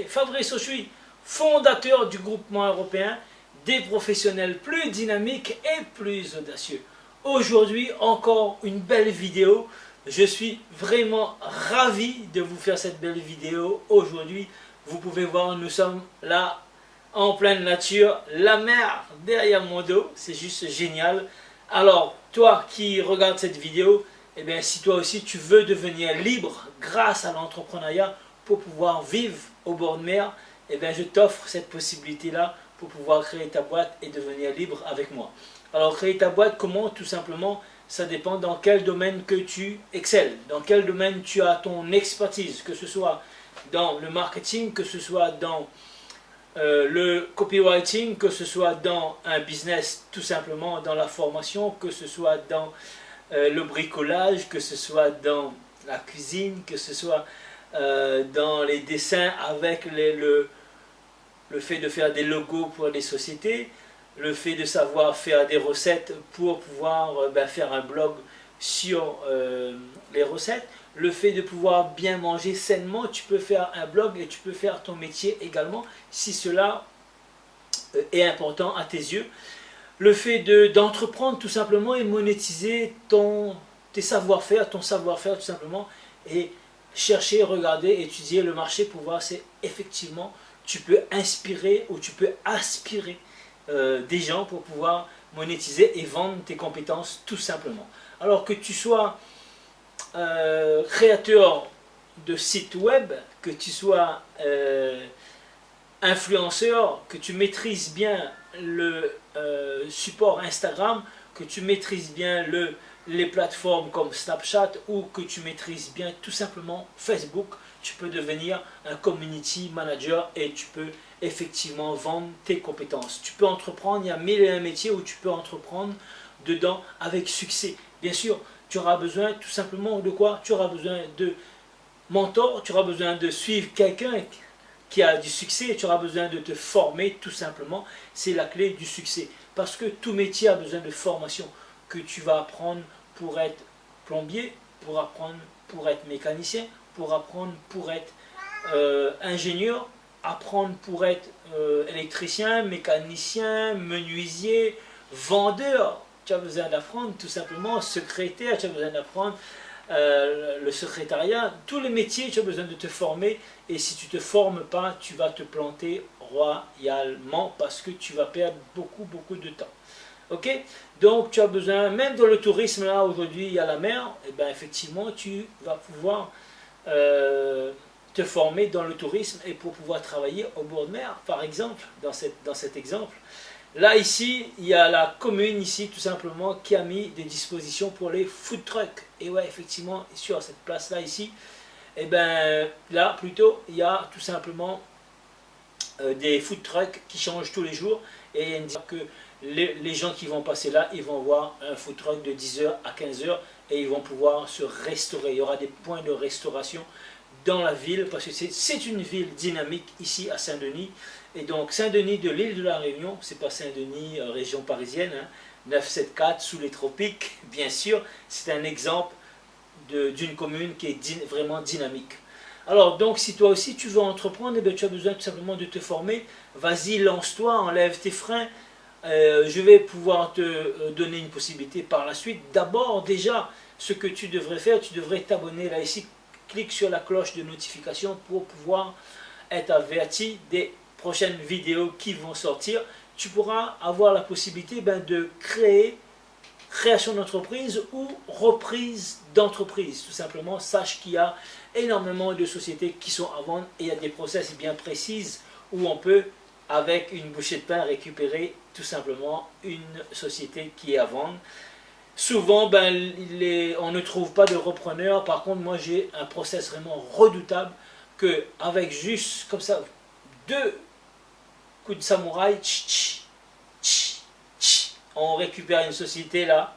c'est Fabrice Ochoui, fondateur du groupement européen des professionnels plus dynamiques et plus audacieux. Aujourd'hui, encore une belle vidéo. Je suis vraiment ravi de vous faire cette belle vidéo. Aujourd'hui, vous pouvez voir, nous sommes là en pleine nature, la mer derrière mon dos, c'est juste génial. Alors, toi qui regardes cette vidéo, eh bien, si toi aussi tu veux devenir libre grâce à l'entrepreneuriat pour pouvoir vivre au bord de mer, eh bien, je t'offre cette possibilité-là pour pouvoir créer ta boîte et devenir libre avec moi. Alors, créer ta boîte, comment? Tout simplement, ça dépend dans quel domaine que tu excelles, dans quel domaine tu as ton expertise, que ce soit dans le marketing, que ce soit dans le copywriting, que ce soit dans un business, tout simplement dans la formation, que ce soit dans le bricolage, que ce soit dans la cuisine, que ce soit dans les dessins avec le fait de faire des logos pour des sociétés, le fait de savoir faire des recettes pour pouvoir faire un blog sur les recettes, le fait de pouvoir bien manger sainement, tu peux faire un blog et tu peux faire ton métier également si cela est important à tes yeux. Le fait d'entreprendre tout simplement et monétiser tes savoir-faire, ton savoir-faire tout simplement, et chercher, regarder, étudier le marché pour voir si effectivement tu peux inspirer ou tu peux aspirer des gens pour pouvoir monétiser et vendre tes compétences tout simplement. Alors que tu sois créateur de sites web, que tu sois influenceur, que tu maîtrises bien le support Instagram, que tu maîtrises bien les plateformes comme Snapchat ou que tu maîtrises bien tout simplement Facebook, tu peux devenir un community manager et tu peux effectivement vendre tes compétences. Tu peux entreprendre, il y a mille et un métiers où tu peux entreprendre dedans avec succès. Bien sûr, tu auras besoin tout simplement de quoi? Tu auras besoin de mentor, tu auras besoin de suivre quelqu'un qui a du succès, tu auras besoin de te former tout simplement. C'est la clé du succès. Parce que tout métier a besoin de formation que tu vas apprendre pour être plombier, pour apprendre pour être mécanicien, pour apprendre pour être ingénieur, apprendre pour être électricien, mécanicien, menuisier, vendeur. Tu as besoin d'apprendre tout simplement, secrétaire, tu as besoin d'apprendre le secrétariat, tous les métiers, tu as besoin de te former et si tu ne te formes pas, tu vas te planter royalement parce que tu vas perdre beaucoup de temps. Ok? Donc tu as besoin, même dans le tourisme, là aujourd'hui il y a la mer, et bien effectivement tu vas pouvoir te former dans le tourisme et pour pouvoir travailler au bord de mer, par exemple, dans cet exemple. Là, ici, il y a la commune, ici, tout simplement, qui a mis des dispositions pour les food trucks. Et ouais, effectivement, sur cette place-là, ici, et ben là, plutôt, il y a tout simplement des food trucks qui changent tous les jours. Et il y a une que les gens qui vont passer là, ils vont voir un food truck de 10h à 15h et ils vont pouvoir se restaurer. Il y aura des points de restauration dans la ville, parce que c'est une ville dynamique ici à Saint-Denis. Et donc Saint-Denis de l'île de la Réunion, c'est pas Saint-Denis région parisienne, hein, 974 sous les tropiques, bien sûr, c'est un exemple d'une commune qui est vraiment dynamique. Alors donc si toi aussi tu veux entreprendre, eh bien, tu as besoin tout simplement de te former, vas-y lance-toi, enlève tes freins, je vais pouvoir te donner une possibilité par la suite. D'abord déjà, ce que tu devrais faire, tu devrais t'abonner là ici, clique sur la cloche de notification pour pouvoir être averti des prochaines vidéos qui vont sortir. Tu pourras avoir la possibilité de création d'entreprise ou reprise d'entreprise. Tout simplement, sache qu'il y a énormément de sociétés qui sont à vendre et il y a des process bien précises où on peut, avec une bouchée de pain, récupérer tout simplement une société qui est à vendre. Souvent, on ne trouve pas de repreneur. Par contre, moi, j'ai un process vraiment redoutable que avec juste comme ça, 2 coups de samouraï, on récupère une société là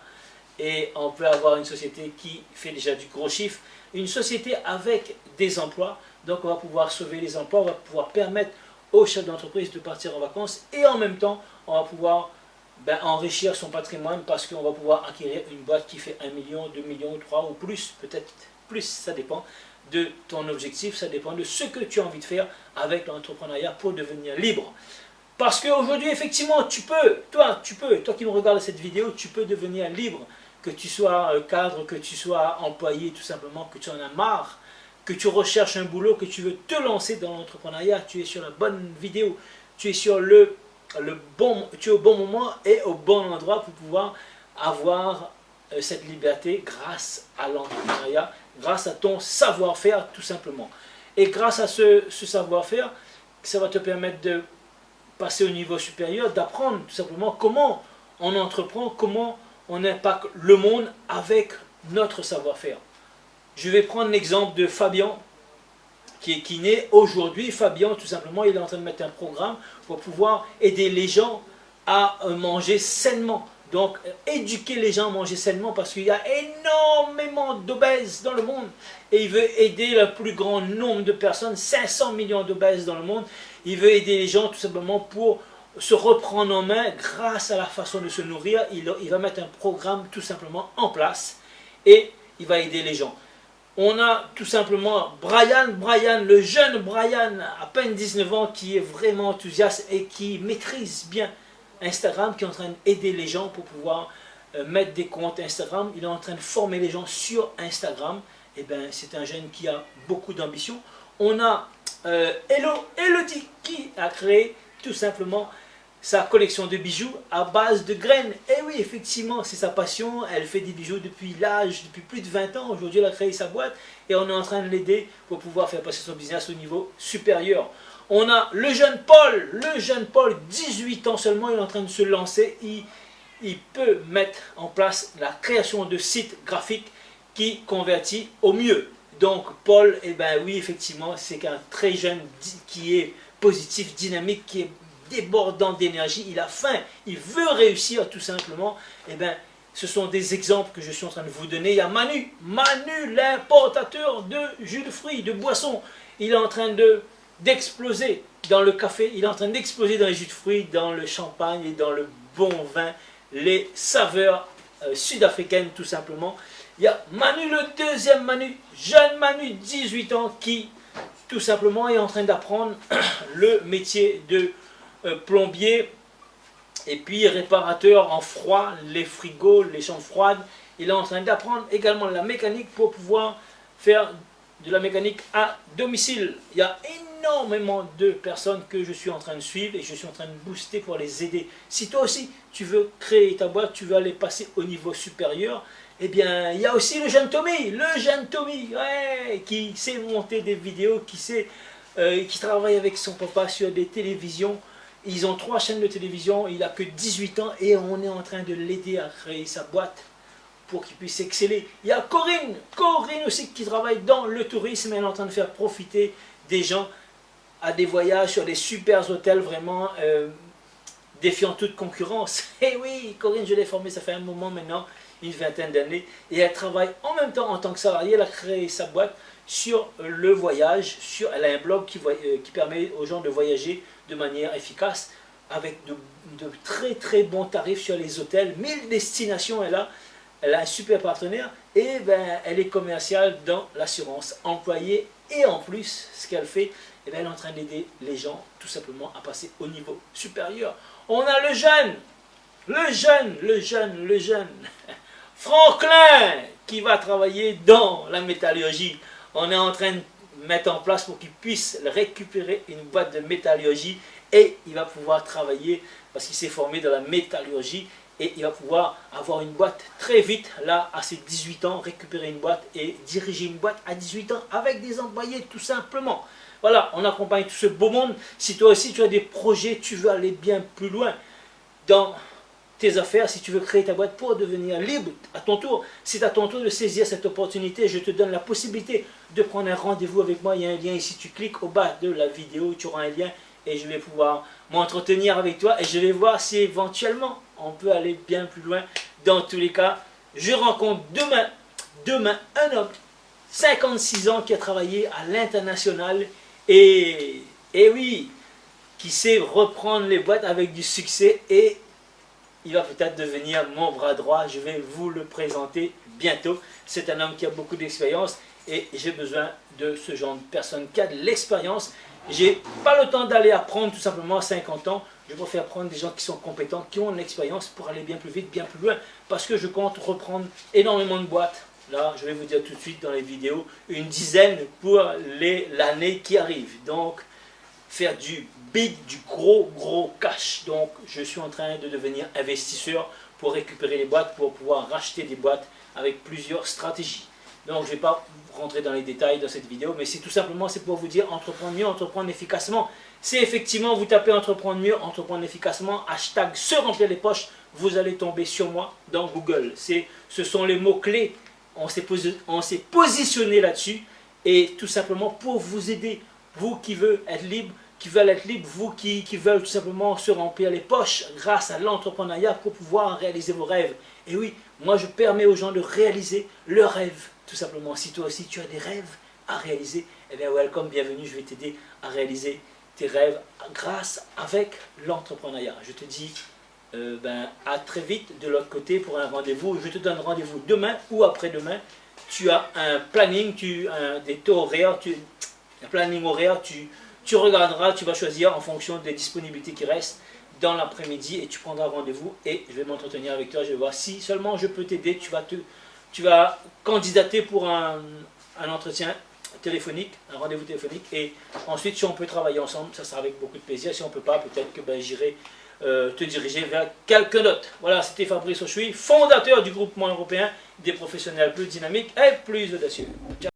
et on peut avoir une société qui fait déjà du gros chiffre. Une société avec des emplois, donc on va pouvoir sauver les emplois, on va pouvoir permettre aux chefs d'entreprise de partir en vacances et en même temps, on va pouvoir enrichir son patrimoine parce qu'on va pouvoir acquérir une boîte qui fait 1 million, 2 millions, 3 ou plus, peut-être plus, ça dépend de ton objectif, ça dépend de ce que tu as envie de faire avec l'entrepreneuriat pour devenir libre. Parce qu'aujourd'hui, effectivement, toi qui me regardes cette vidéo, tu peux devenir libre, que tu sois cadre, que tu sois employé, tout simplement, que tu en as marre, que tu recherches un boulot, que tu veux te lancer dans l'entrepreneuriat, tu es sur la bonne vidéo, tu es sur tu es au bon moment et au bon endroit pour pouvoir avoir cette liberté grâce à l'entrepreneuriat, grâce à ton savoir-faire tout simplement. Et grâce à ce savoir-faire, ça va te permettre de passer au niveau supérieur, d'apprendre tout simplement comment on entreprend, comment on impacte le monde avec notre savoir-faire. Je vais prendre l'exemple de Fabien, qui naît aujourd'hui. Fabien, tout simplement, il est en train de mettre un programme pour pouvoir aider les gens à manger sainement. Donc, éduquer les gens à manger sainement parce qu'il y a énormément d'obèses dans le monde. Et il veut aider le plus grand nombre de personnes, 500 millions d'obèses dans le monde. Il veut aider les gens tout simplement pour se reprendre en main grâce à la façon de se nourrir. Il va mettre un programme tout simplement en place et il va aider les gens. On a tout simplement Brian, le jeune Brian, à peine 19 ans, qui est vraiment enthousiaste et qui maîtrise bien Instagram, qui est en train d'aider les gens pour pouvoir mettre des comptes Instagram. Il est en train de former les gens sur Instagram. Et ben, c'est un jeune qui a beaucoup d'ambition. On a Elodie qui a créé tout simplement sa collection de bijoux à base de graines. Et oui, effectivement, c'est sa passion. Elle fait des bijoux depuis plus de 20 ans. Aujourd'hui, elle a créé sa boîte et on est en train de l'aider pour pouvoir faire passer son business au niveau supérieur. On a le jeune Paul, 18 ans seulement, il est en train de se lancer. Il peut mettre en place la création de sites graphiques qui convertit au mieux. Donc Paul, eh ben oui, effectivement, c'est qu'un très jeune qui est positif, dynamique, qui est débordant d'énergie, il a faim, il veut réussir tout simplement. Eh ben, ce sont des exemples que je suis en train de vous donner. Il y a Manu, l'importateur de jus de fruits, de boissons. Il est en train d'exploser dans le café, il est en train d'exploser dans les jus de fruits, dans le champagne et dans le bon vin, les saveurs sud-africaines tout simplement. Il y a Manu, le deuxième Manu, jeune Manu, 18 ans, qui tout simplement est en train d'apprendre le métier de plombier et puis réparateur en froid, les frigos, les chambres froides. Il est en train d'apprendre également la mécanique pour pouvoir faire de la mécanique à domicile. Il y a énormément de personnes que je suis en train de suivre et je suis en train de booster pour les aider. Si toi aussi tu veux créer ta boîte, tu veux aller passer au niveau supérieur, eh bien il y a aussi le jeune Tommy, ouais, qui sait monter des vidéos, qui travaille avec son papa sur des télévisions. Ils ont 3 chaînes de télévision, il n'a que 18 ans et on est en train de l'aider à créer sa boîte pour qu'il puisse exceller. Il y a Corinne aussi qui travaille dans le tourisme, elle est en train de faire profiter des gens à des voyages sur des super hôtels vraiment défiant toute concurrence. Et oui, Corinne, je l'ai formée, ça fait un moment maintenant, une vingtaine d'années, et elle travaille en même temps en tant que salariée. Elle a créé sa boîte sur le voyage, elle a un blog qui permet aux gens de voyager de manière efficace avec de très très bons tarifs sur les hôtels. 1000 destinations, elle a un super partenaire et ben, elle est commerciale dans l'assurance employée et en plus ce qu'elle fait, eh ben, elle est en train d'aider les gens tout simplement à passer au niveau supérieur. On a le jeune Franklin qui va travailler dans la métallurgie. On est en train de mettre en place pour qu'il puisse récupérer une boîte de métallurgie et il va pouvoir travailler parce qu'il s'est formé dans la métallurgie et il va pouvoir avoir une boîte très vite, là à ses 18 ans, récupérer une boîte et diriger une boîte à 18 ans avec des employés tout simplement. Voilà, on accompagne tout ce beau monde. Si toi aussi tu as des projets, tu veux aller bien plus loin dans tes affaires, si tu veux créer ta boîte pour devenir libre à ton tour, c'est à ton tour de saisir cette opportunité. Je te donne la possibilité de prendre un rendez-vous avec moi. Il y a un lien ici, tu cliques au bas de la vidéo, tu auras un lien et je vais pouvoir m'entretenir avec toi et je vais voir si éventuellement on peut aller bien plus loin. Dans tous les cas, je rencontre demain un homme, 56 ans, qui a travaillé à l'international et oui, qui sait reprendre les boîtes avec du succès et il va peut-être devenir mon bras droit. Je vais vous le présenter bientôt. C'est un homme qui a beaucoup d'expérience et j'ai besoin de ce genre de personne qui a de l'expérience. J'ai pas le temps d'aller apprendre tout simplement à 50 ans. Je préfère prendre des gens qui sont compétents, qui ont de l'expérience pour aller bien plus vite, bien plus loin. Parce que je compte reprendre énormément de boîtes. Là, je vais vous dire tout de suite dans les vidéos, une dizaine pour l'année qui arrive. Donc, faire du big, du gros cash. Donc, je suis en train de devenir investisseur pour récupérer les boîtes, pour pouvoir racheter des boîtes avec plusieurs stratégies. Donc, je ne vais pas rentrer dans les détails dans cette vidéo, mais c'est tout simplement, c'est pour vous dire entreprendre mieux, entreprendre efficacement. C'est effectivement, vous tapez entreprendre mieux, entreprendre efficacement, hashtag se remplir les poches, vous allez tomber sur moi dans Google. Ce sont les mots-clés, on s'est positionné là-dessus, et tout simplement pour vous aider, vous qui veulent être libre, vous qui veulent tout simplement se remplir les poches grâce à l'entrepreneuriat pour pouvoir réaliser vos rêves. Et oui, moi je permets aux gens de réaliser leurs rêves, tout simplement. Si toi aussi tu as des rêves à réaliser, eh bien welcome, bienvenue, je vais t'aider à réaliser tes rêves grâce avec l'entrepreneuriat. Je te dis à très vite de l'autre côté pour un rendez-vous. Je te donne rendez-vous demain ou après-demain. Tu as un planning, des taux horaires, un planning horaire, tu regarderas, tu vas choisir en fonction des disponibilités qui restent dans l'après-midi et tu prendras rendez-vous et je vais m'entretenir avec toi. Je vais voir si seulement je peux t'aider. Tu vas candidater pour un entretien téléphonique, un rendez-vous téléphonique et ensuite si on peut travailler ensemble, ça sera avec beaucoup de plaisir. Si on ne peut pas, peut-être que j'irai te diriger vers quelques notes. Voilà, c'était Fabrice Ochoui, fondateur du groupement européen des professionnels plus dynamiques et plus audacieux. Ciao.